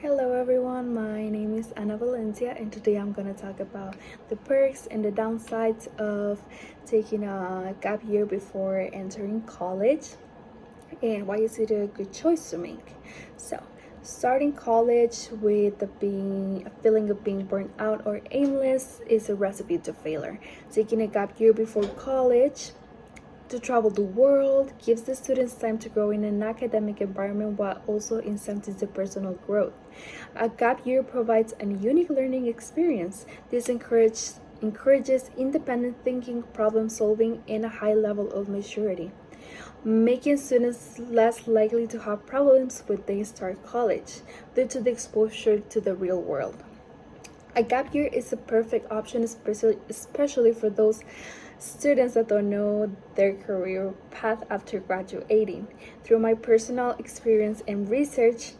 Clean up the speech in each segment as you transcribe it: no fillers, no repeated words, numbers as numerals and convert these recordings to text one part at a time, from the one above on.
Hello everyone, my name is Ana Valencia and today I'm going to talk about the perks and the downsides of taking a gap year before entering college and why is it a good choice to make. So, starting college with a feeling of being burnt out or aimless is a recipe to failure. Taking a gap year before college to travel the world gives the students time to grow in an academic environment while also incentivizes the personal growth. A gap year provides a unique learning experience. This encourages independent thinking, problem solving, and a high level of maturity, making students less likely to have problems when they start college due to the exposure to the real world. A gap year is a perfect option, especially for those students that don't know their career path after graduating. Through my personal experience and research,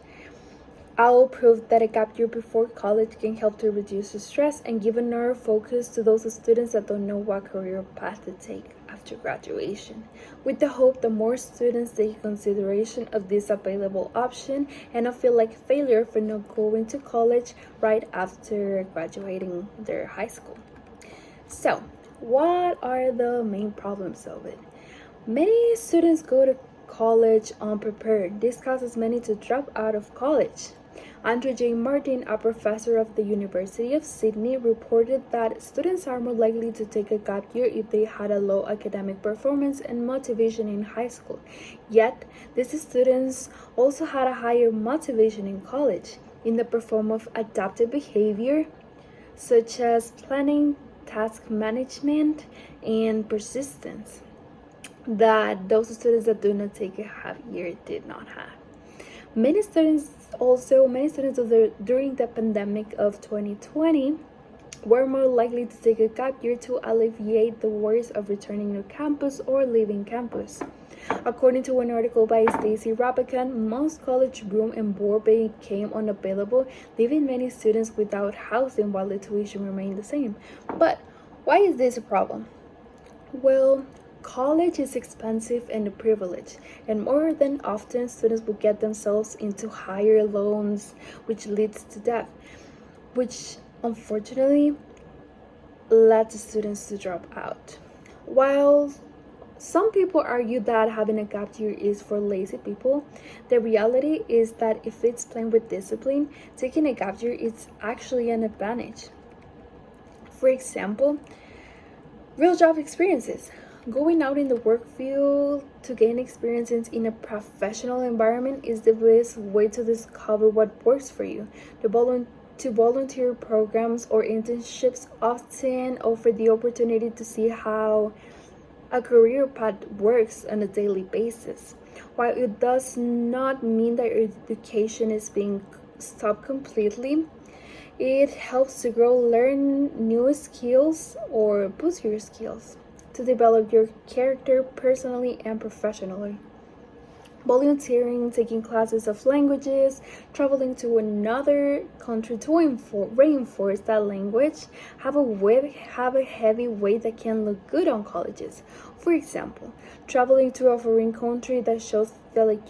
I will prove that a gap year before college can help to reduce the stress and give another focus to those students that don't know what career path to take after graduation, with the hope that more students take consideration of this available option and not feel like failure for not going to college right after graduating their high school. So, what are the main problems of it? Many students go to college unprepared. This causes many to drop out of college. Andrew J. Martin, a professor of the University of Sydney, reported that students are more likely to take a gap year if they had a low academic performance and motivation in high school. Yet, these students also had a higher motivation in college in the form of adaptive behavior, such as planning, task management, and persistence, that those students that do not take a half year did not have. Many students during the pandemic of 2020 were more likely to take a gap year to alleviate the worries of returning to campus or leaving campus. According to an article by Stacy Rabakan, most college room and board became unavailable, leaving many students without housing while the tuition remained the same. But why is this a problem? Well, college is expensive and a privilege, and more than often students will get themselves into higher loans, which leads to debt, which unfortunately led students to drop out. While some people argue that having a gap year is for lazy people, the reality is that if it's planned with discipline, taking a gap year is actually an advantage. For example, real job experiences. Going out in the work field to gain experiences in a professional environment is the best way to discover what works for you. The volunteer programs or internships often offer the opportunity to see how a career path works on a daily basis. While it does not mean that your education is being stopped completely, it helps to learn new skills or boost your skills to develop your character personally and professionally. Volunteering, taking classes of languages, traveling to another country to reinforce that language have a heavy weight that can look good on colleges. For example, traveling to a foreign country that shows that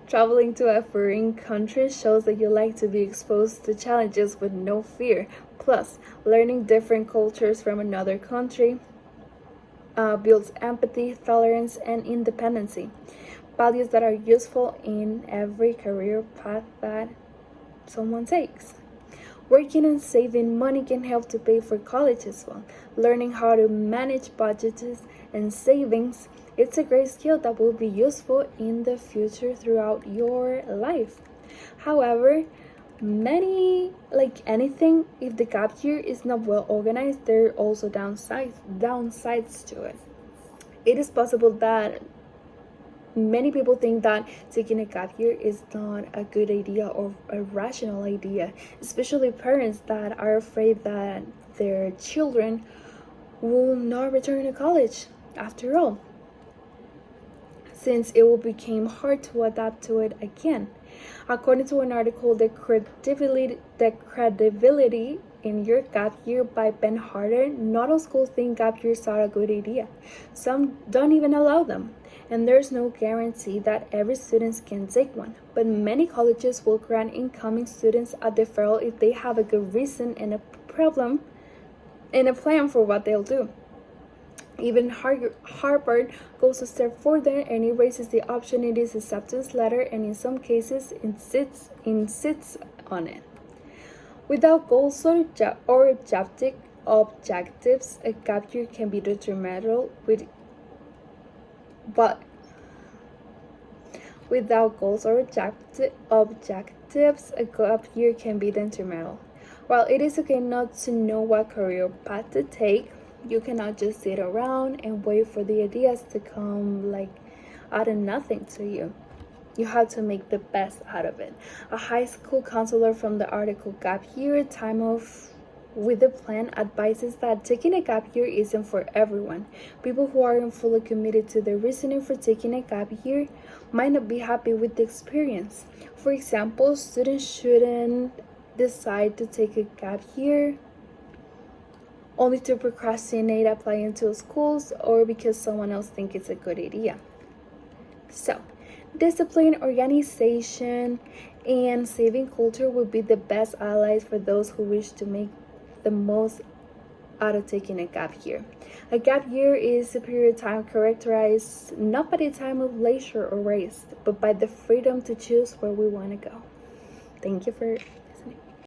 traveling to a foreign country shows that you like to be exposed to challenges with no fear. Plus, learning different cultures from another country builds empathy, tolerance, and independency, values that are useful in every career path that someone takes. Working and saving money can help to pay for college as well. Learning how to manage budgets and savings, it's a great skill that will be useful in the future throughout your life. However, like anything, if the gap year is not well organized, there are also downsides to it. It is possible that many people think that taking a gap year is not a good idea or a rational idea, especially parents that are afraid that their children will not return to college after all, since it will become hard to adapt to it again. According to an article, the credibility in your gap year by Ben Harder, not all schools think gap years are a good idea. Some don't even allow them. and there's no guarantee that every student can take one. But many colleges will grant incoming students a deferral if they have a good reason and a problem and a plan for what they'll do. Even Harvard goes a step further and erases the option in its acceptance letter, and in some cases insists on it. Without goals or objectives, a gap year can be detrimental. But without goals or objectives, a gap year can be detrimental. While it is okay not to know what career path to take, you cannot just sit around and wait for the ideas to come like out of nothing to you. You have to make the best out of it. A high school counselor from the article Gap Year, Time Off with a Plan advises that taking a gap year isn't for everyone. People who aren't fully committed to the reasoning for taking a gap year might not be happy with the experience. For example, students shouldn't decide to take a gap year only to procrastinate applying to schools or because someone else thinks it's a good idea. So, discipline, organization, and saving culture would be the best allies for those who wish to make the most out of taking a gap year. A gap year is a period of time characterized not by the time of leisure or rest, but by the freedom to choose where we want to go. Thank you for